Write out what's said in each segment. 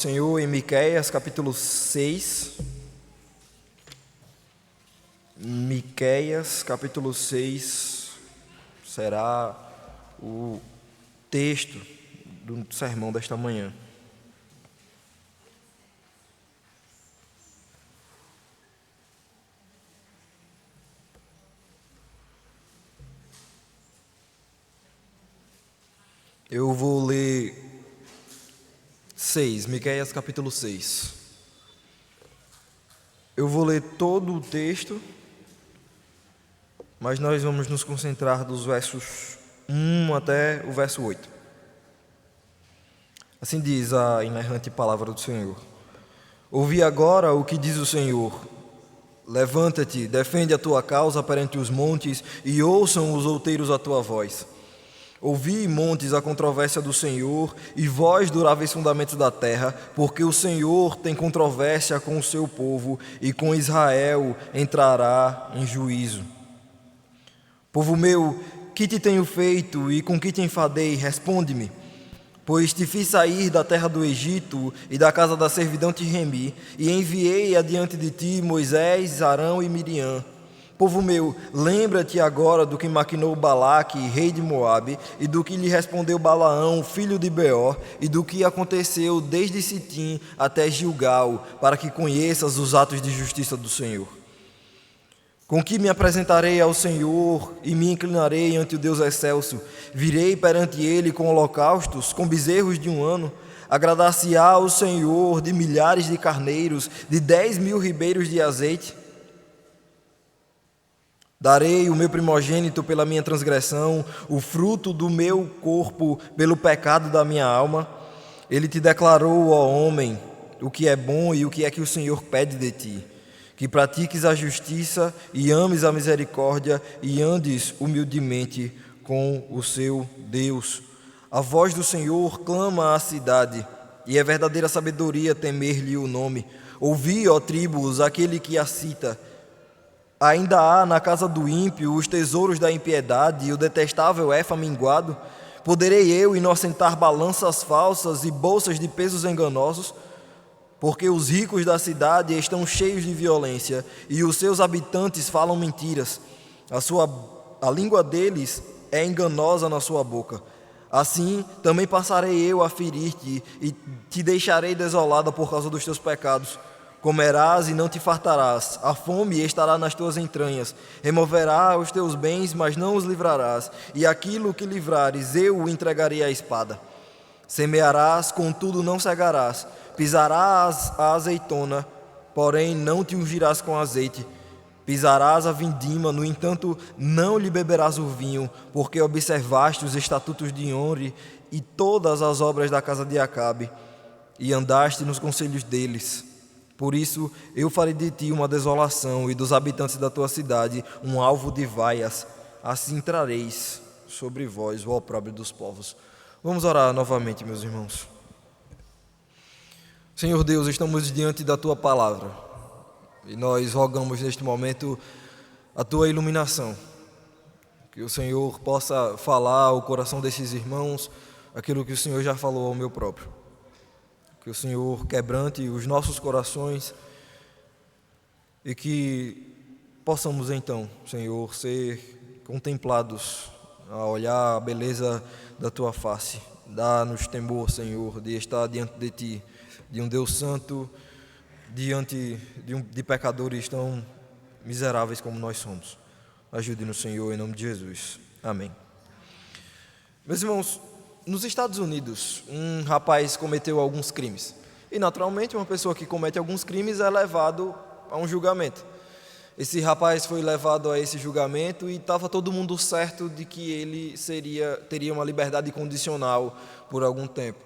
Senhor em Miqueias capítulo 6. Miqueias capítulo 6 será o texto do sermão desta manhã. Eu vou ler Miqueias capítulo 6. Eu vou ler todo o texto, mas nós vamos nos concentrar dos versos 1 até o verso 8. Assim diz a inerrante palavra do Senhor. Ouvi agora o que diz o Senhor. Levanta-te, defende a tua causa perante os montes, e ouçam os outeiros a tua voz. Ouvi, montes, a controvérsia do Senhor, e vós, duráveis fundamentos da terra, porque o Senhor tem controvérsia com o seu povo, e com Israel entrará em juízo. Povo meu, que te tenho feito, e com que te enfadei? Responde-me. Pois te fiz sair da terra do Egito, e da casa da servidão te remi, e enviei adiante de ti Moisés, Arão e Miriam. Povo meu, lembra-te agora do que maquinou Balaque, rei de Moabe, e do que lhe respondeu Balaão, filho de Beor, e do que aconteceu desde Sitim até Gilgal, para que conheças os atos de justiça do Senhor. Com que me apresentarei ao Senhor e me inclinarei ante o Deus excelso? Virei perante ele com holocaustos, com bezerros de um ano? Agradar-se-á o Senhor de milhares de carneiros, de 10.000 ribeiros de azeite? Darei o meu primogênito pela minha transgressão, o fruto do meu corpo pelo pecado da minha alma. Ele te declarou, ó homem, o que é bom e o que é que o Senhor pede de ti, que pratiques a justiça e ames a misericórdia e andes humildemente com o seu Deus. A voz do Senhor clama à cidade, e é verdadeira sabedoria temer-lhe o nome. Ouvi, ó tribos, aquele que a cita. Ainda há na casa do ímpio os tesouros da impiedade e o detestável éfa minguado? Poderei eu inocentar balanças falsas e bolsas de pesos enganosos? Porque os ricos da cidade estão cheios de violência e os seus habitantes falam mentiras. A língua deles é enganosa na sua boca. Assim também passarei eu a ferir-te e te deixarei desolada por causa dos teus pecados. Comerás e não te fartarás, a fome estará nas tuas entranhas. Removerá os teus bens, mas não os livrarás, e aquilo que livrares eu o entregarei à espada. Semearás, contudo não cegarás, pisarás a azeitona, porém não te ungirás com azeite. Pisarás a vindima, no entanto não lhe beberás o vinho, porque observaste os estatutos de Onre e todas as obras da casa de Acabe, e andaste nos conselhos deles. Por isso eu farei de ti uma desolação, e dos habitantes da tua cidade um alvo de vaias. Assim trareis sobre vós o opróbrio dos povos. Vamos orar novamente, meus irmãos. Senhor Deus, estamos diante da tua palavra, e nós rogamos neste momento a tua iluminação, que o Senhor possa falar ao coração desses irmãos aquilo que o Senhor já falou ao meu próprio. Que o Senhor quebrante os nossos corações e que possamos então, Senhor, ser contemplados a olhar a beleza da Tua face. Dá-nos temor, Senhor, de estar diante de Ti, de um Deus santo, diante de pecadores tão miseráveis como nós somos. Ajude-nos, Senhor, em nome de Jesus. Amém. Meus irmãos, nos Estados Unidos, um rapaz cometeu alguns crimes. E, naturalmente, uma pessoa que comete alguns crimes é levado a um julgamento. Esse rapaz foi levado a esse julgamento e estava todo mundo certo de que ele teria uma liberdade condicional por algum tempo.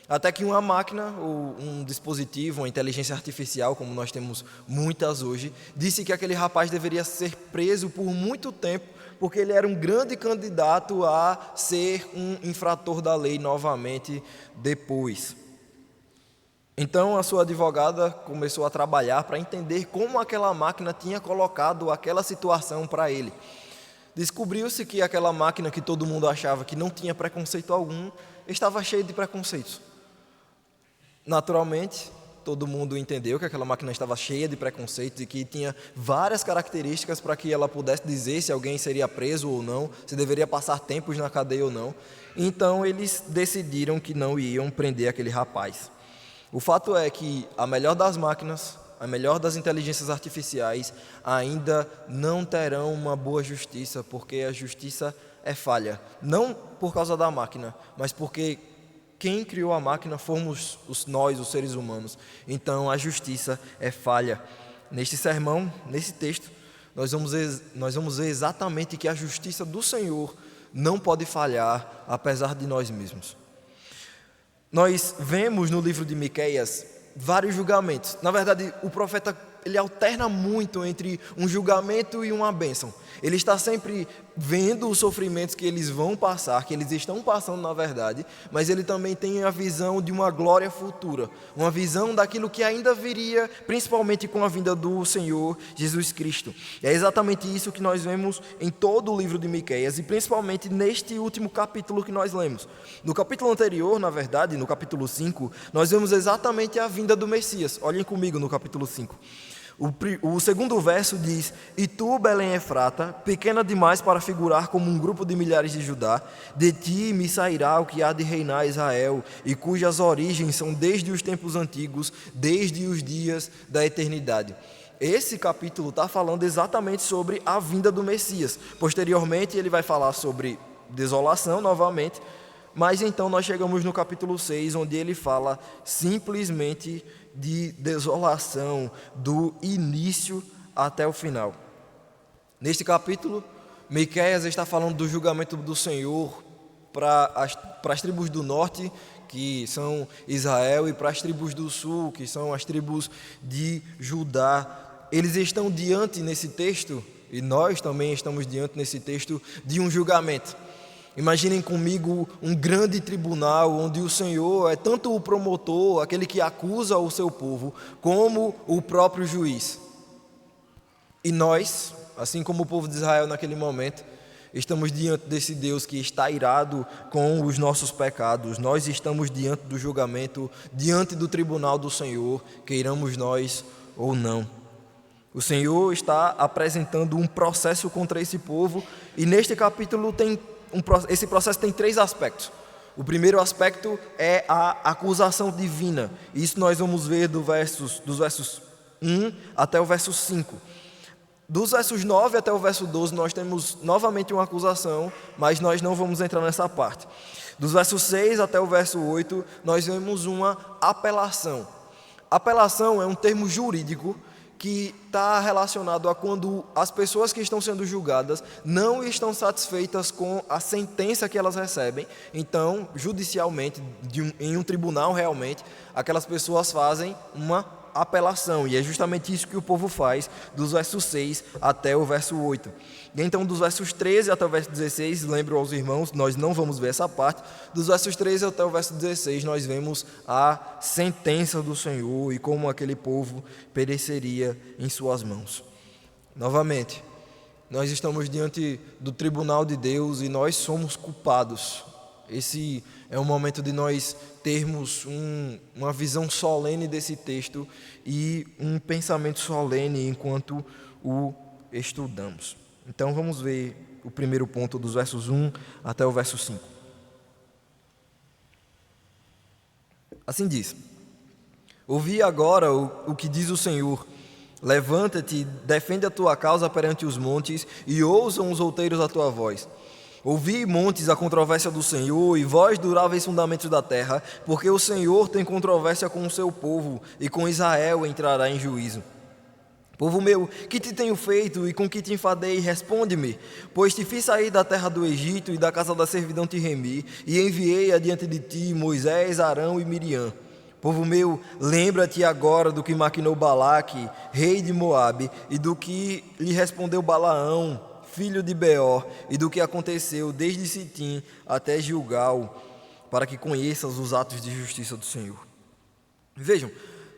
Até que uma máquina, ou um dispositivo, uma inteligência artificial, como nós temos muitas hoje, disse que aquele rapaz deveria ser preso por muito tempo, porque ele era um grande candidato a ser um infrator da lei novamente depois. Então a sua advogada começou a trabalhar para entender como aquela máquina tinha colocado aquela situação para ele. Descobriu-se que aquela máquina que todo mundo achava que não tinha preconceito algum, estava cheia de preconceitos. Naturalmente, todo mundo entendeu que aquela máquina estava cheia de preconceitos e que tinha várias características para que ela pudesse dizer se alguém seria preso ou não, se deveria passar tempos na cadeia ou não. Então eles decidiram que não iam prender aquele rapaz. O fato é que a melhor das máquinas, a melhor das inteligências artificiais, ainda não terão uma boa justiça, porque a justiça é falha. Não por causa da máquina, mas porque quem criou a máquina fomos nós, os seres humanos. Então a justiça é falha. Neste sermão, nesse texto, nós vamos ver exatamente que a justiça do Senhor não pode falhar, apesar de nós mesmos. Nós vemos no livro de Miqueias vários julgamentos. Na verdade, o profeta ele alterna muito entre um julgamento e uma bênção. Ele está sempre vendo os sofrimentos que eles vão passar, que eles estão passando na verdade, mas ele também tem a visão de uma glória futura, uma visão daquilo que ainda viria, principalmente com a vinda do Senhor Jesus Cristo. É exatamente isso que nós vemos em todo o livro de Miqueias e principalmente neste último capítulo que nós lemos. No capítulo anterior, na verdade, no capítulo 5, nós vemos exatamente a vinda do Messias. Olhem comigo no capítulo 5. O segundo verso diz: E tu, Belém Efrata, pequena demais para figurar como um grupo de milhares de Judá, de ti me sairá o que há de reinar Israel, e cujas origens são desde os tempos antigos, desde os dias da eternidade. Esse capítulo está falando exatamente sobre a vinda do Messias. Posteriormente ele vai falar sobre desolação novamente, mas então nós chegamos no capítulo 6, onde ele fala simplesmente de desolação, do início até o final. Neste capítulo, Miqueias está falando do julgamento do Senhor para as tribos do norte, que são Israel, e para as tribos do sul, que são as tribos de Judá. Eles estão diante nesse texto, e nós também estamos diante nesse texto, de um julgamento. Imaginem comigo um grande tribunal onde o Senhor é tanto o promotor, aquele que acusa o seu povo, como o próprio juiz. E nós, assim como o povo de Israel naquele momento, estamos diante desse Deus que está irado com os nossos pecados. Nós estamos diante do julgamento, diante do tribunal do Senhor, queiramos nós ou não. O Senhor está apresentando um processo contra esse povo e neste capítulo esse processo tem 3 aspectos. O primeiro aspecto é a acusação divina. Isso nós vamos ver dos versos 1 até o verso 5. Dos versos 9 até o verso 12 nós temos novamente uma acusação, mas nós não vamos entrar nessa parte. Dos versos 6 até o verso 8 nós vemos uma apelação. Apelação é um termo jurídico que está relacionado a quando as pessoas que estão sendo julgadas não estão satisfeitas com a sentença que elas recebem. Então, judicialmente, em um tribunal realmente, aquelas pessoas fazem uma apelação. E é justamente isso que o povo faz dos versos 6 até o verso 8. E então, dos versos 13 até o verso 16, lembro aos irmãos, nós não vamos ver essa parte. Dos versos 13 até o verso 16, nós vemos a sentença do Senhor e como aquele povo pereceria em suas mãos. Novamente, nós estamos diante do tribunal de Deus e nós somos culpados. Esse é o momento de nós termos uma visão solene desse texto e um pensamento solene enquanto o estudamos. Então vamos ver o primeiro ponto dos versos 1 até o verso 5. Assim diz: Ouvi agora o que diz o Senhor. Levanta-te, defende a tua causa perante os montes, e ouçam os outeiros a tua voz. Ouvi, montes, a controvérsia do Senhor, e vós, duráveis fundamentos da terra, porque o Senhor tem controvérsia com o seu povo, e com Israel entrará em juízo. Povo meu, que te tenho feito e com que te enfadei? Responde-me, pois te fiz sair da terra do Egito e da casa da servidão te remi, e enviei adiante de ti Moisés, Arão e Miriam. Povo meu, lembra-te agora do que maquinou Balaque, rei de Moabe, e do que lhe respondeu Balaão, filho de Beor, e do que aconteceu desde Sitim até Gilgal, para que conheças os atos de justiça do Senhor. Vejam,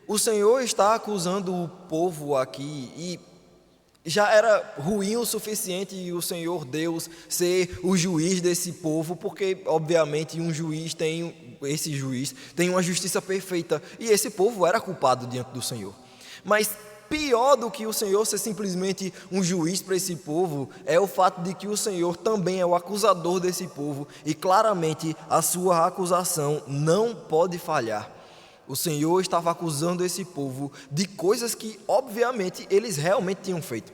o Senhor está acusando o povo aqui e já era ruim o suficiente o Senhor Deus ser o juiz desse povo, porque obviamente um juiz tem esse juiz tem uma justiça perfeita, e esse povo era culpado diante do Senhor. Mas pior do que o Senhor ser simplesmente um juiz para esse povo é o fato de que o Senhor também é o acusador desse povo, e claramente a sua acusação não pode falhar. O Senhor estava acusando esse povo de coisas que, obviamente, eles realmente tinham feito.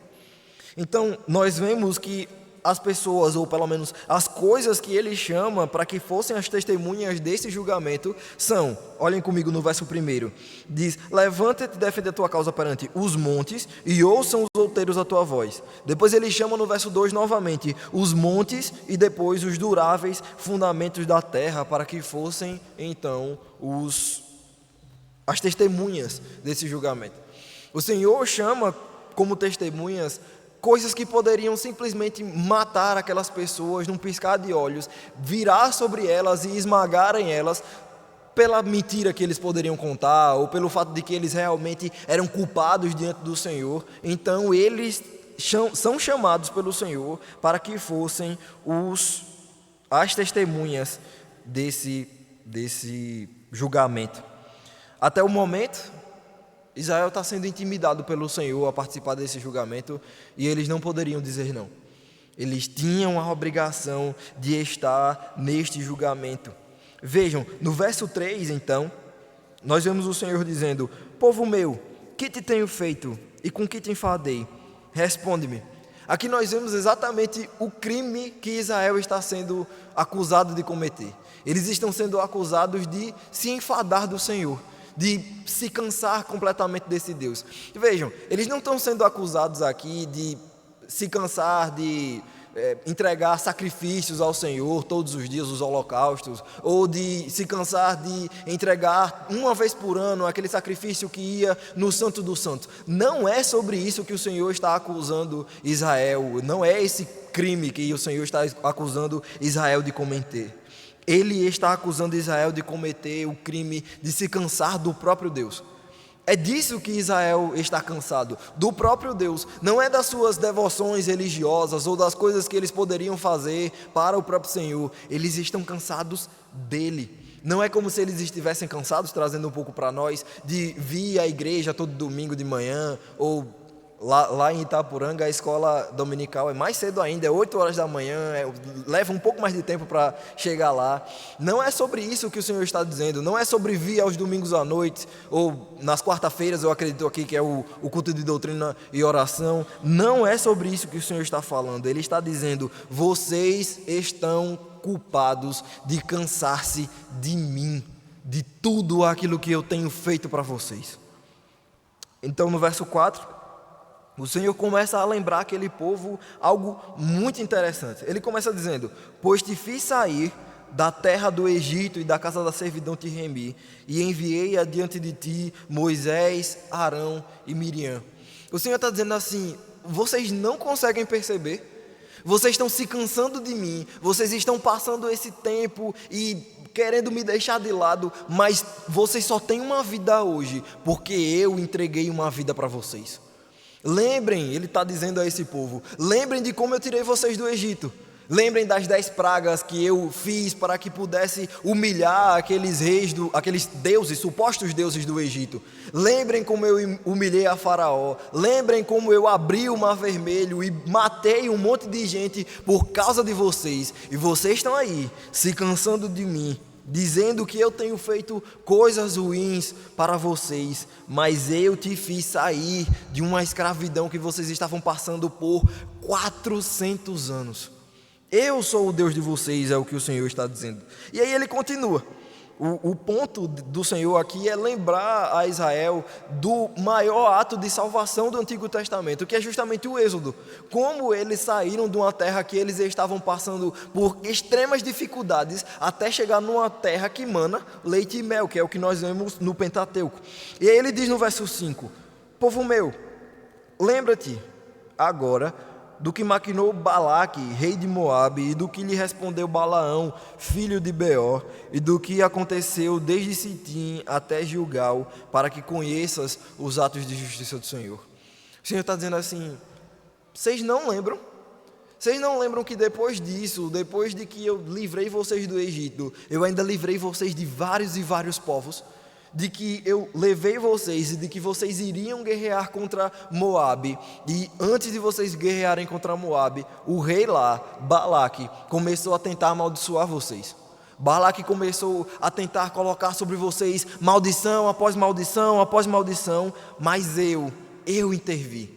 Então, nós vemos que as pessoas, ou pelo menos as coisas que ele chama para que fossem as testemunhas desse julgamento são, olhem comigo no verso 1, diz: levanta-te e defende a tua causa perante os montes e ouçam os outeiros a tua voz. Depois ele chama no verso 2 novamente os montes e depois os duráveis fundamentos da terra, para que fossem então as testemunhas desse julgamento. O Senhor chama como testemunhas coisas que poderiam simplesmente matar aquelas pessoas num piscar de olhos, virar sobre elas e esmagarem elas pela mentira que eles poderiam contar, ou pelo fato de que eles realmente eram culpados diante do Senhor. Então eles são chamados pelo Senhor para que fossem as testemunhas desse julgamento. Até o momento, Israel está sendo intimidado pelo Senhor a participar desse julgamento, e eles não poderiam dizer não. Eles tinham a obrigação de estar neste julgamento. Vejam, no verso 3, então, nós vemos o Senhor dizendo: povo meu, que te tenho feito e com que te enfadei? Responde-me. Aqui nós vemos exatamente o crime que Israel está sendo acusado de cometer. Eles estão sendo acusados de se enfadar do Senhor, de se cansar completamente desse Deus. Vejam, eles não estão sendo acusados aqui de se cansar de entregar sacrifícios ao Senhor todos os dias, os holocaustos, ou de se cansar de entregar uma vez por ano aquele sacrifício que ia no Santo dos Santos. Não é sobre isso que o Senhor está acusando Israel, não é esse crime que o Senhor está acusando Israel de cometer. Ele está acusando Israel de cometer o crime de se cansar do próprio Deus. É disso que Israel está cansado, do próprio Deus. Não é das suas devoções religiosas ou das coisas que eles poderiam fazer para o próprio Senhor. Eles estão cansados dele. Não é como se eles estivessem cansados, trazendo um pouco para nós, de vir à igreja todo domingo de manhã, ou lá em Itapuranga a escola dominical é mais cedo ainda, é 8 horas da manhã, leva um pouco mais de tempo para chegar lá. Não é sobre isso que o Senhor está dizendo, não é sobre vir aos domingos à noite, ou nas quarta-feiras, eu acredito aqui que é o culto de doutrina e oração. Não é sobre isso que o Senhor está falando. Ele está dizendo: vocês estão culpados de cansar-se de mim, de tudo aquilo que eu tenho feito para vocês. Então no verso 4, o Senhor começa a lembrar aquele povo algo muito interessante. Ele começa dizendo: pois te fiz sair da terra do Egito e da casa da servidão te remi, e enviei adiante de ti Moisés, Arão e Miriam. O Senhor está dizendo assim: vocês não conseguem perceber? Vocês estão se cansando de mim, vocês estão passando esse tempo e querendo me deixar de lado, mas vocês só têm uma vida hoje, porque eu entreguei uma vida para vocês. Lembrem, ele está dizendo a esse povo, lembrem de como eu tirei vocês do Egito. Lembrem das 10 pragas que eu fiz para que pudesse humilhar aqueles reis, aqueles deuses, supostos deuses do Egito. Lembrem como eu humilhei a Faraó. Lembrem como eu abri o Mar Vermelho e matei um monte de gente por causa de vocês. E vocês estão aí, se cansando de mim, dizendo que eu tenho feito coisas ruins para vocês, mas eu te fiz sair de uma escravidão que vocês estavam passando por 400 anos. Eu sou o Deus de vocês, é o que o Senhor está dizendo. E aí ele continua. O ponto do Senhor aqui é lembrar a Israel do maior ato de salvação do Antigo Testamento, que é justamente o Êxodo. Como eles saíram de uma terra que eles estavam passando por extremas dificuldades até chegar numa terra que mana leite e mel, que é o que nós vemos no Pentateuco. E aí ele diz no verso 5: povo meu, lembra-te agora do que maquinou Balaque, rei de Moabe, e do que lhe respondeu Balaão, filho de Beor, e do que aconteceu desde Sitim até Gilgal, para que conheças os atos de justiça do Senhor. O Senhor está dizendo assim: vocês não lembram? Vocês não lembram que depois disso, depois de que eu livrei vocês do Egito, eu ainda livrei vocês de vários e vários povos? De que eu levei vocês e de que vocês iriam guerrear contra Moabe. E antes de vocês guerrearem contra Moabe, o rei lá, Balaque, começou a tentar amaldiçoar vocês. Balaque começou a tentar colocar sobre vocês maldição após maldição após maldição, mas eu intervi.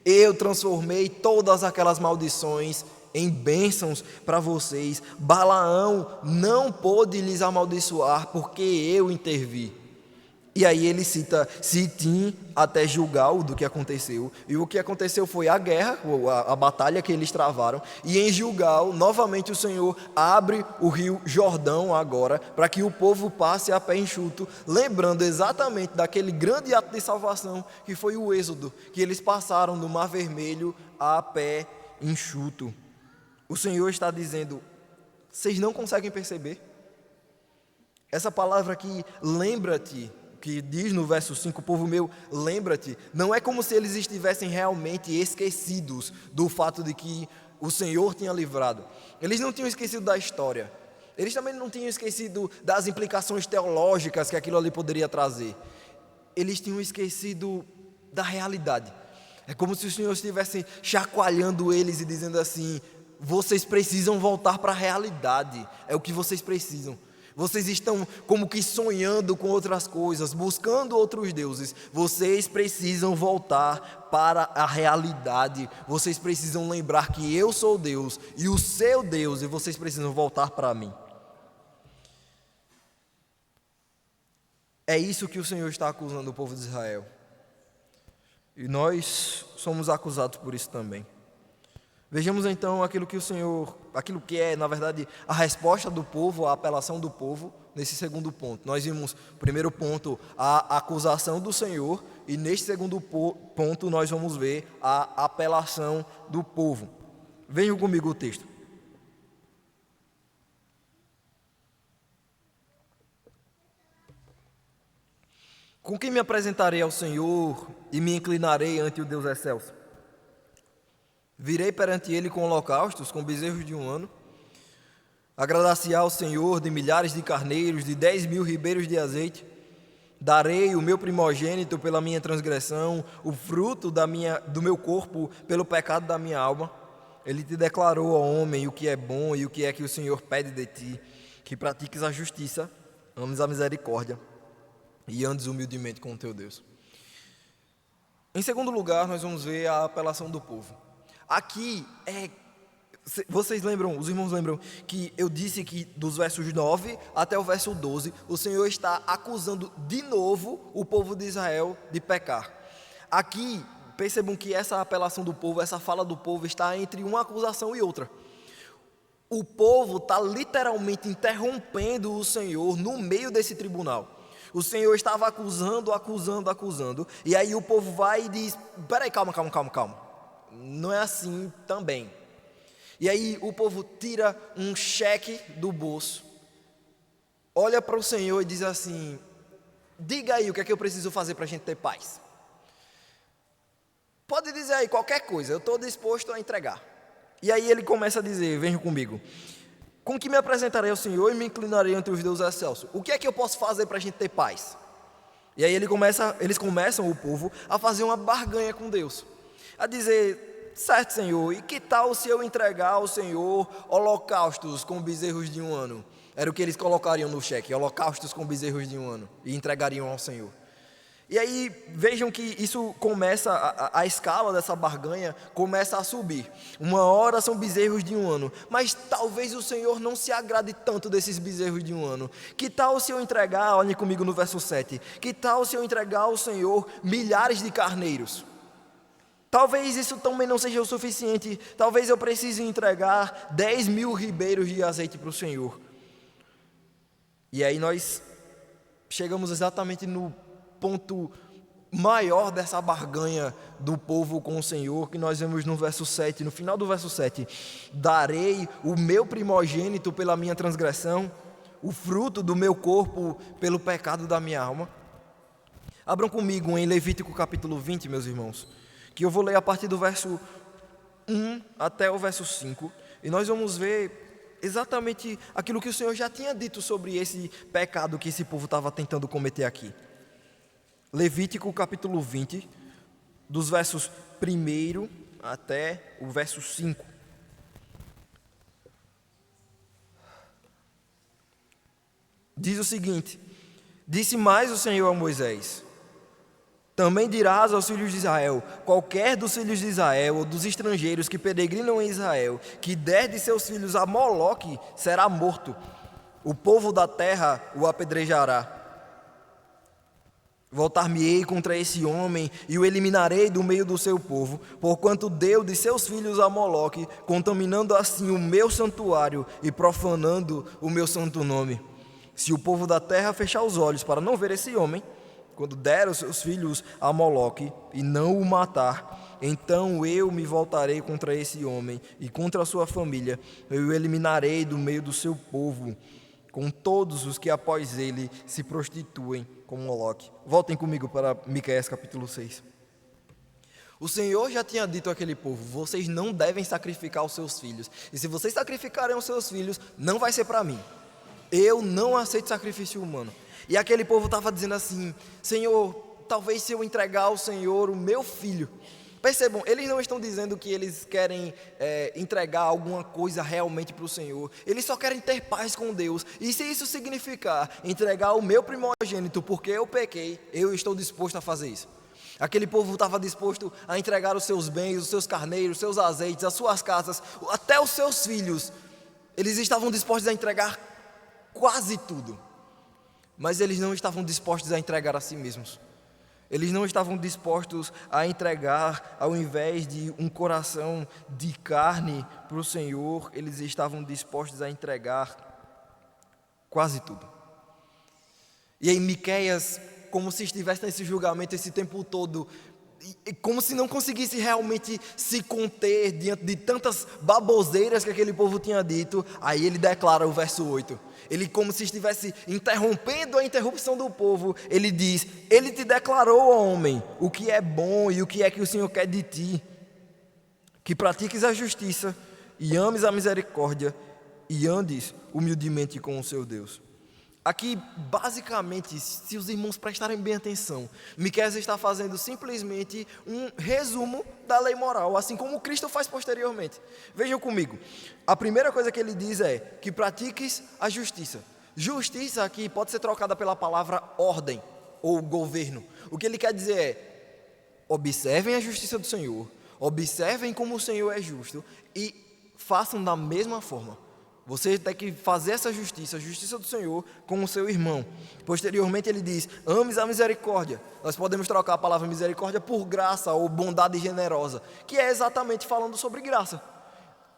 Eu transformei todas aquelas maldições em bênçãos para vocês. Balaão não pôde lhes amaldiçoar porque eu intervi. E aí ele cita Sitim até Gilgal do que aconteceu. E o que aconteceu foi a guerra, a batalha que eles travaram. E em Gilgal, novamente o Senhor abre o rio Jordão agora, para que o povo passe a pé enxuto, lembrando exatamente daquele grande ato de salvação que foi o êxodo, que eles passaram do Mar Vermelho a pé enxuto. O Senhor está dizendo, vocês não conseguem perceber? Essa palavra aqui, lembra-te, que diz no verso 5, povo meu, lembra-te, não é como se eles estivessem realmente esquecidos do fato de que o Senhor tinha livrado. Eles não tinham esquecido da história. Eles também não tinham esquecido das implicações teológicas que aquilo ali poderia trazer. Eles tinham esquecido da realidade. É como se o Senhor estivesse chacoalhando eles e dizendo assim, vocês precisam voltar para a realidade, é o que vocês precisam. Vocês estão como que sonhando com outras coisas, buscando outros deuses. Vocês precisam voltar para a realidade. Vocês precisam lembrar que eu sou Deus e o seu Deus, e vocês precisam voltar para mim. É isso que o Senhor está acusando o povo de Israel. E nós somos acusados por isso também. Vejamos então aquilo que é, na verdade, a resposta do povo, a apelação do povo, nesse segundo ponto. Nós vimos, primeiro ponto, a acusação do Senhor, e neste segundo ponto nós vamos ver a apelação do povo. Venham comigo o texto. Com quem me apresentarei ao Senhor e me inclinarei ante o Deus excelso? Virei perante ele com holocaustos, com bezerros de um ano. Agradar-se-á ao Senhor de milhares de carneiros, de 10.000 ribeiros de azeite. Darei o meu primogênito pela minha transgressão, o fruto do meu corpo pelo pecado da minha alma. Ele te declarou, ó homem, o que é bom e o que é que o Senhor pede de ti, que pratiques a justiça, ames a misericórdia e andes humildemente com o teu Deus. Em segundo lugar, nós vamos ver a apelação do povo. Aqui vocês lembram, os irmãos lembram que eu disse que dos versos 9 até o verso 12, o Senhor está acusando de novo o povo de Israel de pecar. Aqui, percebam que essa apelação do povo, essa fala do povo está entre uma acusação e outra. O povo está literalmente interrompendo o Senhor no meio desse tribunal. O Senhor estava acusando, e aí o povo vai e diz, peraí, calma. Não é assim também. E aí o povo tira um cheque do bolso, olha para o Senhor e diz assim, diga aí o que é que eu preciso fazer para a gente ter paz. Pode dizer aí qualquer coisa, eu estou disposto a entregar. E aí ele começa a dizer, venham comigo, com que me apresentarei ao Senhor e me inclinarei ante os deuses excelsos. O que é que eu posso fazer para a gente ter paz? E aí eles começam, o povo, a fazer uma barganha com Deus. A dizer, certo, Senhor, e que tal se eu entregar ao Senhor holocaustos com bezerros de um ano? Era o que eles colocariam no cheque, holocaustos com bezerros de um ano, e entregariam ao Senhor. E aí, vejam que isso começa, a escala dessa barganha começa a subir. Uma hora são bezerros de um ano, mas talvez o Senhor não se agrade tanto desses bezerros de um ano. Que tal se eu entregar, olhem comigo no verso 7, que tal se eu entregar ao Senhor milhares de carneiros? Talvez isso também não seja o suficiente. Talvez eu precise entregar 10.000 ribeiros de azeite para o Senhor. E aí nós chegamos exatamente no ponto maior dessa barganha do povo com o Senhor, que nós vemos no verso 7, no final do verso 7. Darei o meu primogênito pela minha transgressão, o fruto do meu corpo pelo pecado da minha alma. Abram comigo em Levítico capítulo 20, meus irmãos, que eu vou ler a partir do verso 1 até o verso 5, e nós vamos ver exatamente aquilo que o Senhor já tinha dito sobre esse pecado que esse povo estava tentando cometer aqui. Levítico capítulo 20, dos versos 1 até o verso 5. Diz o seguinte: disse mais o Senhor a Moisés: também dirás aos filhos de Israel: qualquer dos filhos de Israel ou dos estrangeiros que peregrinam em Israel, que der de seus filhos a Moloque, será morto. O povo da terra o apedrejará. Voltar-me-ei contra esse homem e o eliminarei do meio do seu povo, porquanto deu de seus filhos a Moloque, contaminando assim o meu santuário e profanando o meu santo nome. Se o povo da terra fechar os olhos para não ver esse homem, quando der os seus filhos a Moloque e não o matar, então eu me voltarei contra esse homem e contra a sua família, eu o eliminarei do meio do seu povo, com todos os que após ele se prostituem com Moloque. Voltem comigo para Miqueias capítulo 6. O Senhor já tinha dito àquele povo: vocês não devem sacrificar os seus filhos, e se vocês sacrificarem os seus filhos, não vai ser para mim. Eu não aceito sacrifício humano. E aquele povo estava dizendo assim: Senhor, talvez se eu entregar ao Senhor o meu filho. Percebam, eles não estão dizendo que eles querem entregar alguma coisa realmente para o Senhor. Eles só querem ter paz com Deus. E se isso significar entregar o meu primogênito porque eu pequei, eu estou disposto a fazer isso. Aquele povo estava disposto a entregar os seus bens, os seus carneiros, os seus azeites, as suas casas, até os seus filhos. Eles estavam dispostos a entregar quase tudo, mas eles não estavam dispostos a entregar a si mesmos. Eles não estavam dispostos a entregar, ao invés de um coração de carne para o Senhor, eles estavam dispostos a entregar quase tudo. E aí Miqueias, como se estivesse nesse julgamento esse tempo todo, como se não conseguisse realmente se conter diante de tantas baboseiras que aquele povo tinha dito, aí ele declara o verso 8. Ele, como se estivesse interrompendo a interrupção do povo, ele diz: ele te declarou, ó homem, o que é bom e o que é que o Senhor quer de ti, que pratiques a justiça e ames a misericórdia e andes humildemente com o seu Deus. Aqui, basicamente, se os irmãos prestarem bem atenção, Miqueias está fazendo simplesmente um resumo da lei moral, assim como Cristo faz posteriormente. Vejam comigo, a primeira coisa que ele diz é que pratiques a justiça. Justiça aqui pode ser trocada pela palavra ordem ou governo. O que ele quer dizer é: observem a justiça do Senhor, observem como o Senhor é justo e façam da mesma forma. Você tem que fazer essa justiça, a justiça do Senhor, com o seu irmão. Posteriormente ele diz: ames a misericórdia. Nós podemos trocar a palavra misericórdia por graça ou bondade generosa, que é exatamente falando sobre graça.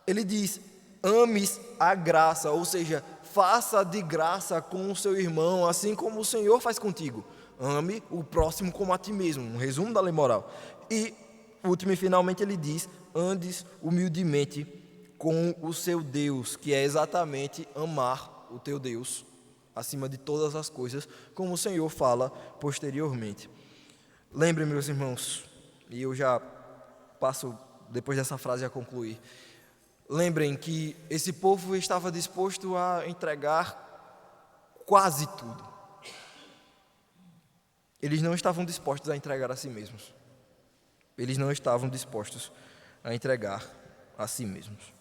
Ele diz: ames a graça, ou seja, faça de graça com o seu irmão, assim como o Senhor faz contigo. Ame o próximo como a ti mesmo, um resumo da lei moral. E, último e finalmente, ele diz: andes humildemente com o seu Deus, que é exatamente amar o teu Deus acima de todas as coisas, como o Senhor fala posteriormente. Lembrem, meus irmãos, e eu já passo depois dessa frase a concluir. Lembrem que esse povo estava disposto a entregar quase tudo. Eles não estavam dispostos a entregar a si mesmos. Eles não estavam dispostos a entregar a si mesmos.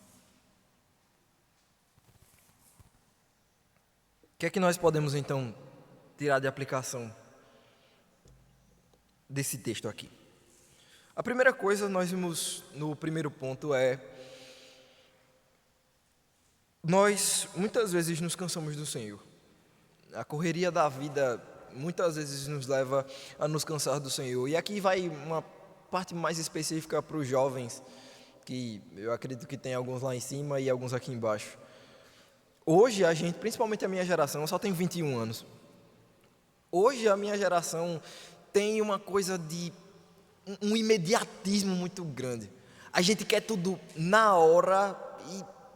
O que é que nós podemos, então, tirar de aplicação desse texto aqui? A primeira coisa, nós vimos no primeiro ponto, nós muitas vezes nos cansamos do Senhor. A correria da vida muitas vezes nos leva a nos cansar do Senhor. E aqui vai uma parte mais específica para os jovens, que eu acredito que tem alguns lá em cima e alguns aqui embaixo. Hoje a gente, principalmente a minha geração, eu só tenho 21 anos. Hoje a minha geração tem uma coisa de um imediatismo muito grande. A gente quer tudo na hora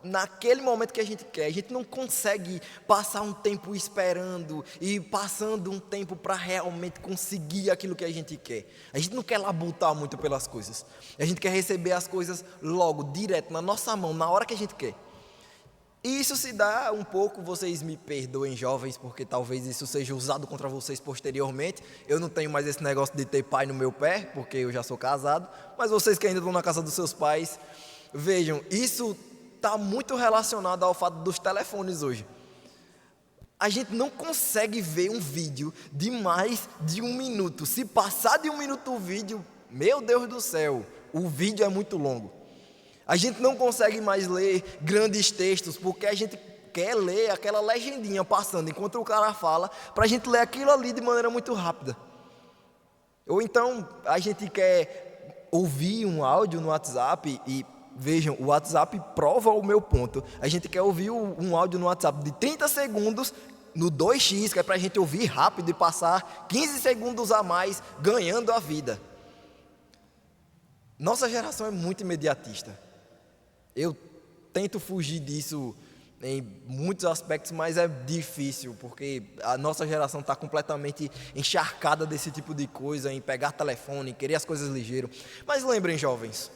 naquele momento que a gente quer. A gente não consegue passar um tempo esperando e passando um tempo para realmente conseguir aquilo que a gente quer. A gente não quer labutar muito pelas coisas. A gente quer receber as coisas logo, direto, na nossa mão, na hora que a gente quer. E isso se dá um pouco, vocês me perdoem, jovens, porque talvez isso seja usado contra vocês posteriormente. Eu não tenho mais esse negócio de ter pai no meu pé, porque eu já sou casado. Mas vocês que ainda estão na casa dos seus pais, vejam, isso está muito relacionado ao fato dos telefones hoje. A gente não consegue ver um vídeo de mais de 1 minuto. Se passar de 1 minuto o vídeo, meu Deus do céu, o vídeo é muito longo. A gente não consegue mais ler grandes textos, porque a gente quer ler aquela legendinha passando enquanto o cara fala, para a gente ler aquilo ali de maneira muito rápida. Ou então a gente quer ouvir um áudio no WhatsApp e, vejam, o WhatsApp prova o meu ponto. A gente quer ouvir um áudio no WhatsApp de 30 segundos no 2x, que é para a gente ouvir rápido e passar 15 segundos a mais ganhando a vida. Nossa geração é muito imediatista. Eu tento fugir disso em muitos aspectos, mas é difícil, porque a nossa geração está completamente encharcada desse tipo de coisa, em pegar telefone, em querer as coisas ligeiro. Mas lembrem, jovens,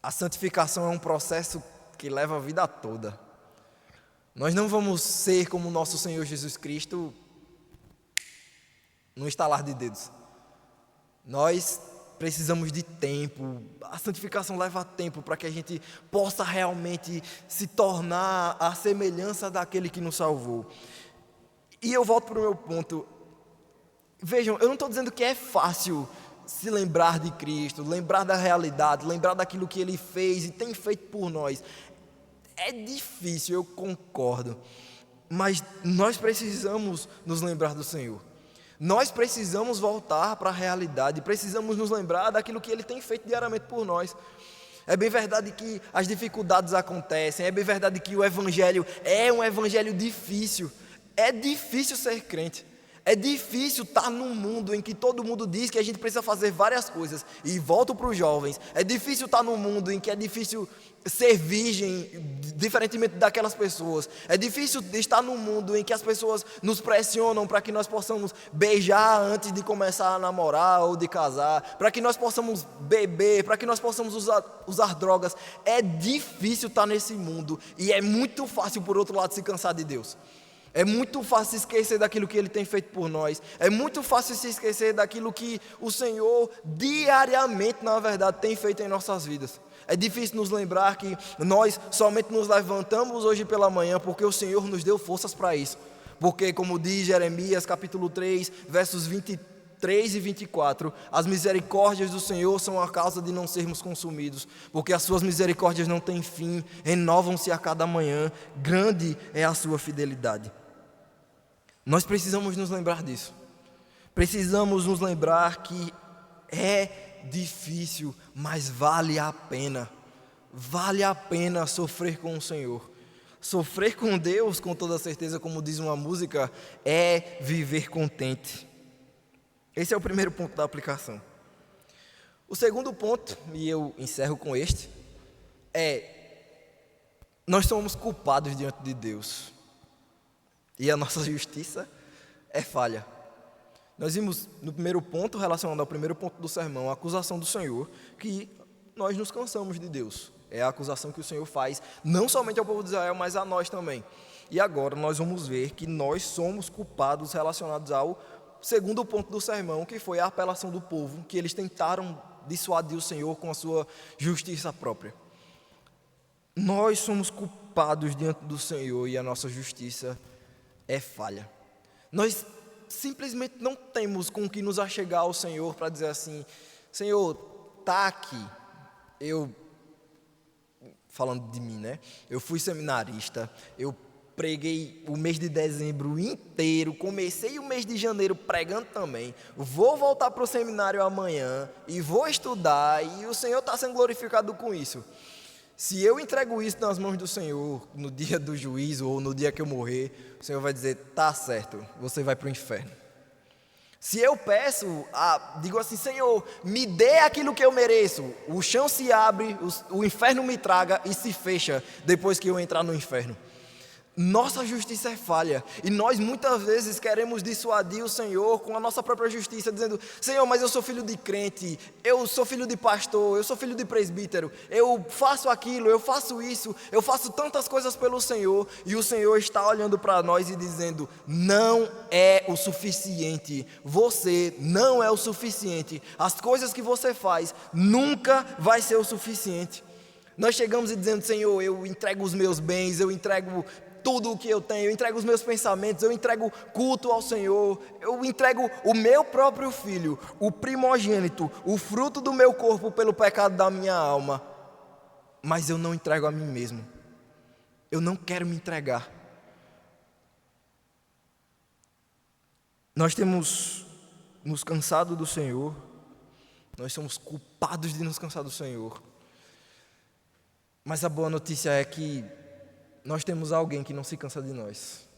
a santificação é um processo que leva a vida toda. Nós não vamos ser como o nosso Senhor Jesus Cristo no estalar de dedos. Nós precisamos de tempo. A santificação leva tempo para que a gente possa realmente se tornar a semelhança daquele que nos salvou. E eu volto para o meu ponto. Vejam, eu não estou dizendo que é fácil se lembrar de Cristo, lembrar da realidade, lembrar daquilo que Ele fez e tem feito por nós. É difícil, eu concordo. Mas nós precisamos nos lembrar do Senhor. Nós precisamos voltar para a realidade, precisamos nos lembrar daquilo que Ele tem feito diariamente por nós. É bem verdade que as dificuldades acontecem, é bem verdade que o Evangelho é um Evangelho difícil. É difícil ser crente, é difícil estar num mundo em que todo mundo diz que a gente precisa fazer várias coisas. E volto para os jovens, é difícil estar num mundo em que é difícil ser virgem, diferentemente daquelas pessoas. É difícil estar num mundo em que as pessoas nos pressionam para que nós possamos beijar antes de começar a namorar ou de casar, para que nós possamos beber, para que nós possamos usar drogas. É difícil estar nesse mundo e é muito fácil, por outro lado, se cansar de Deus. É muito fácil se esquecer daquilo que Ele tem feito por nós. É muito fácil se esquecer daquilo que o Senhor diariamente, na verdade, tem feito em nossas vidas. É difícil nos lembrar que nós somente nos levantamos hoje pela manhã porque o Senhor nos deu forças para isso. Porque, como diz Jeremias capítulo 3, versos 23 e 24, as misericórdias do Senhor são a causa de não sermos consumidos, porque as suas misericórdias não têm fim, renovam-se a cada manhã, grande é a sua fidelidade. Nós precisamos nos lembrar disso. Precisamos nos lembrar que é difícil, mas vale a pena. Vale a pena sofrer com o Senhor. Sofrer com Deus, com toda certeza, como diz uma música, é viver contente. Esse é o primeiro ponto da aplicação. O segundo ponto, e eu encerro com este, nós somos culpados diante de Deus. E a nossa justiça é falha. Nós vimos no primeiro ponto, relacionado ao primeiro ponto do sermão, a acusação do Senhor, que nós nos cansamos de Deus. É a acusação que o Senhor faz, não somente ao povo de Israel, mas a nós também. E agora nós vamos ver que nós somos culpados relacionados ao segundo ponto do sermão, que foi a apelação do povo, que eles tentaram dissuadir o Senhor com a sua justiça própria. Nós somos culpados diante do Senhor e a nossa justiça é falha. Nós simplesmente não temos com que nos achegar ao Senhor para dizer assim: Senhor, está aqui. Falando de mim, né? Eu fui seminarista, eu preguei o mês de dezembro inteiro, comecei o mês de janeiro pregando também, vou voltar para o seminário amanhã e vou estudar, e o Senhor está sendo glorificado com isso. Se eu entrego isso nas mãos do Senhor, no dia do juízo ou no dia que eu morrer, o Senhor vai dizer: tá certo, você vai para o inferno. Se eu peço, digo assim, Senhor, me dê aquilo que eu mereço, o chão se abre, o inferno me traga e se fecha depois que eu entrar no inferno. Nossa justiça é falha, e nós muitas vezes queremos dissuadir o Senhor com a nossa própria justiça, dizendo: Senhor, mas eu sou filho de crente, eu sou filho de pastor, eu sou filho de presbítero, eu faço aquilo, eu faço isso, eu faço tantas coisas pelo Senhor, e o Senhor está olhando para nós e dizendo: não é o suficiente, você não é o suficiente, as coisas que você faz nunca vai ser o suficiente. Nós chegamos e dizendo: Senhor, eu entrego os meus bens, eu entrego tudo o que eu tenho, eu entrego os meus pensamentos, eu entrego culto ao Senhor, eu entrego o meu próprio filho, o primogênito, o fruto do meu corpo pelo pecado da minha alma, mas eu não entrego a mim mesmo, eu não quero me entregar. Nós temos nos cansado do Senhor, nós somos culpados de nos cansar do Senhor, mas a boa notícia é que nós temos alguém que não se cansa de nós.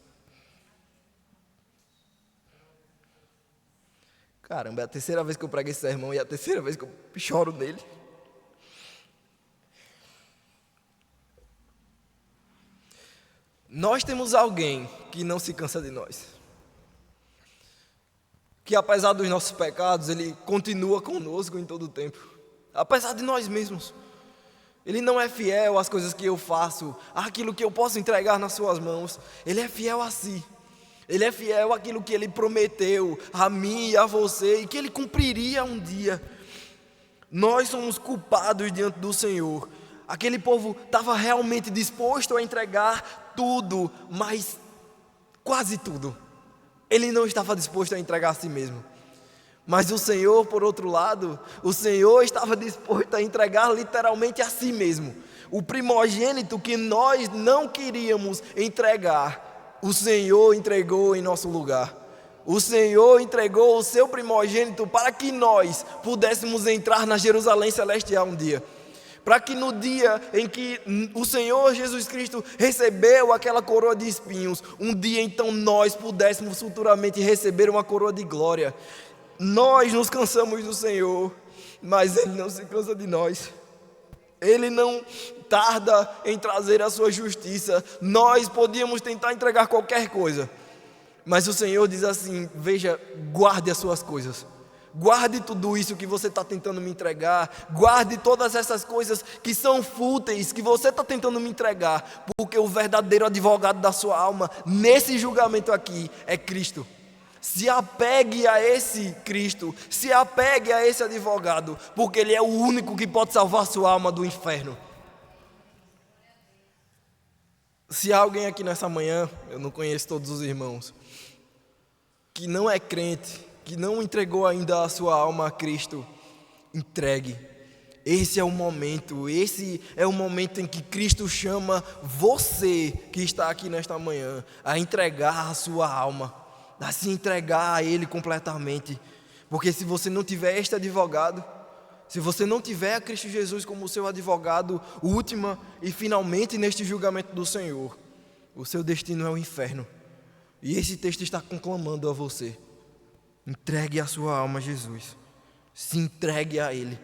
Caramba, é a terceira vez que eu prego esse sermão e é a terceira vez que eu choro nele. Nós temos alguém que não se cansa de nós. Que apesar dos nossos pecados, Ele continua conosco em todo o tempo. Apesar de nós mesmos. Ele não é fiel às coisas que eu faço, àquilo que eu posso entregar nas suas mãos. Ele é fiel a si. Ele é fiel àquilo que Ele prometeu a mim e a você e que Ele cumpriria um dia. Nós somos culpados diante do Senhor. Aquele povo estava realmente disposto a entregar tudo, mas quase tudo. Ele não estava disposto a entregar a si mesmo. Mas o Senhor, por outro lado, o Senhor estava disposto a entregar literalmente a si mesmo. O primogênito que nós não queríamos entregar, o Senhor entregou em nosso lugar. O Senhor entregou o seu primogênito para que nós pudéssemos entrar na Jerusalém Celestial um dia. Para que no dia em que o Senhor Jesus Cristo recebeu aquela coroa de espinhos, um dia então nós pudéssemos futuramente receber uma coroa de glória. Nós nos cansamos do Senhor, mas Ele não se cansa de nós. Ele não tarda em trazer a sua justiça. Nós podíamos tentar entregar qualquer coisa, mas o Senhor diz assim: veja, guarde as suas coisas. Guarde tudo isso que você está tentando me entregar. Guarde todas essas coisas que são fúteis, que você está tentando me entregar, porque o verdadeiro advogado da sua alma, nesse julgamento aqui, é Cristo. Se apegue a esse Cristo, se apegue a esse advogado, porque Ele é o único que pode salvar sua alma do inferno. Se há alguém aqui nessa manhã, eu não conheço todos os irmãos, que não é crente, que não entregou ainda a sua alma a Cristo, entregue. Esse é o momento em que Cristo chama você que está aqui nesta manhã a entregar a sua alma, a se entregar a Ele completamente. Porque se você não tiver este advogado, se você não tiver a Cristo Jesus como seu advogado, última e finalmente neste julgamento do Senhor, o seu destino é o inferno. E esse texto está conclamando a você: entregue a sua alma a Jesus, se entregue a Ele.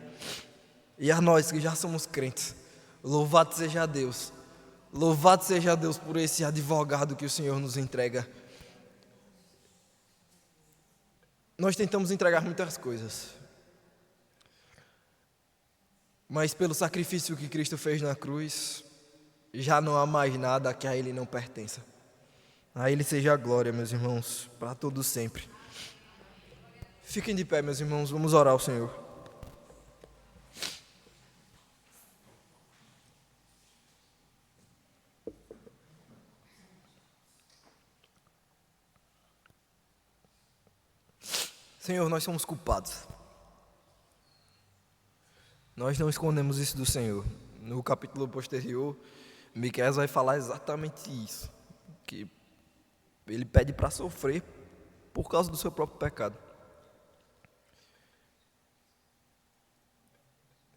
E a nós que já somos crentes, louvado seja Deus por esse advogado que o Senhor nos entrega. Nós tentamos entregar muitas coisas, mas pelo sacrifício que Cristo fez na cruz, já não há mais nada que a Ele não pertença. A Ele seja a glória, meus irmãos, para todos sempre. Fiquem de pé, meus irmãos, vamos orar ao Senhor. Senhor, nós somos culpados. Nós não escondemos isso do Senhor. No capítulo posterior, Miqueias vai falar exatamente isso, que ele pede para sofrer por causa do seu próprio pecado.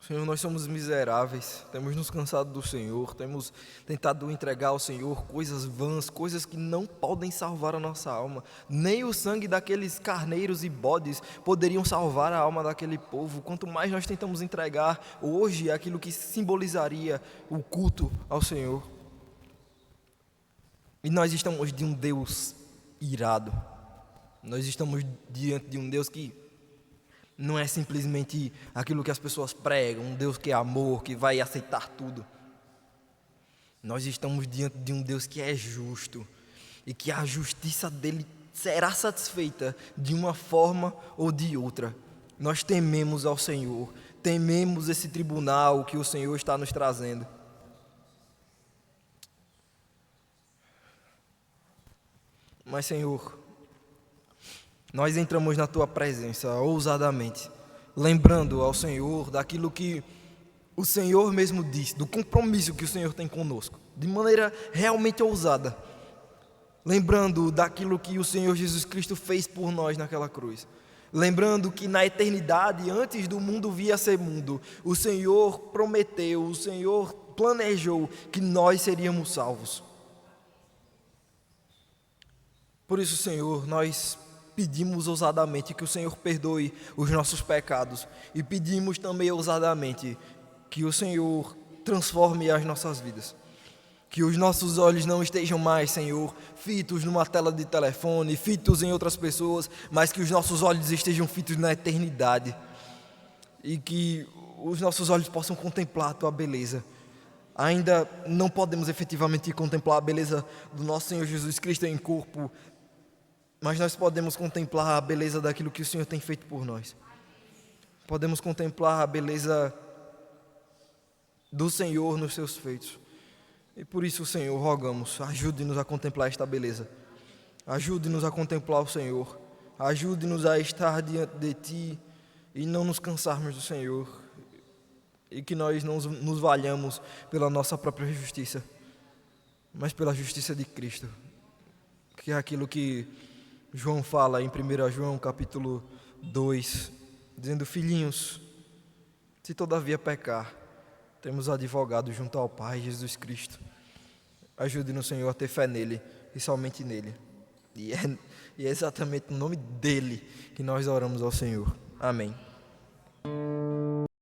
Senhor, nós somos miseráveis, temos nos cansado do Senhor, temos tentado entregar ao Senhor coisas vãs, coisas que não podem salvar a nossa alma. Nem o sangue daqueles carneiros e bodes poderiam salvar a alma daquele povo. Quanto mais nós tentamos entregar hoje aquilo que simbolizaria o culto ao Senhor. E nós estamos de um Deus irado. Nós estamos diante de um Deus que não é simplesmente aquilo que as pessoas pregam, um Deus que é amor, que vai aceitar tudo. Nós estamos diante de um Deus que é justo e que a justiça dele será satisfeita de uma forma ou de outra. Nós tememos ao Senhor, tememos esse tribunal que o Senhor está nos trazendo. Mas, Senhor, nós entramos na Tua presença ousadamente, lembrando ao Senhor daquilo que o Senhor mesmo disse, do compromisso que o Senhor tem conosco, de maneira realmente ousada, lembrando daquilo que o Senhor Jesus Cristo fez por nós naquela cruz, lembrando que na eternidade, antes do mundo vir a ser mundo, o Senhor prometeu, o Senhor planejou que nós seríamos salvos. Por isso, Senhor, nós pedimos ousadamente que o Senhor perdoe os nossos pecados e pedimos também ousadamente que o Senhor transforme as nossas vidas. Que os nossos olhos não estejam mais, Senhor, fitos numa tela de telefone, fitos em outras pessoas, mas que os nossos olhos estejam fitos na eternidade e que os nossos olhos possam contemplar a Tua beleza. Ainda não podemos efetivamente contemplar a beleza do nosso Senhor Jesus Cristo em corpo, mas nós podemos contemplar a beleza daquilo que o Senhor tem feito por nós. Podemos contemplar a beleza do Senhor nos seus feitos. E por isso, Senhor, rogamos, ajude-nos a contemplar esta beleza. Ajude-nos a contemplar o Senhor. Ajude-nos a estar diante de Ti e não nos cansarmos do Senhor. E que nós não nos valhamos pela nossa própria justiça, mas pela justiça de Cristo. Que é aquilo que João fala em 1 João capítulo 2, dizendo: filhinhos, se todavia pecar, temos advogado junto ao Pai, Jesus Cristo. Ajude-nos, Senhor, a ter fé nele e somente nele. E é exatamente no nome dele que nós oramos ao Senhor. Amém.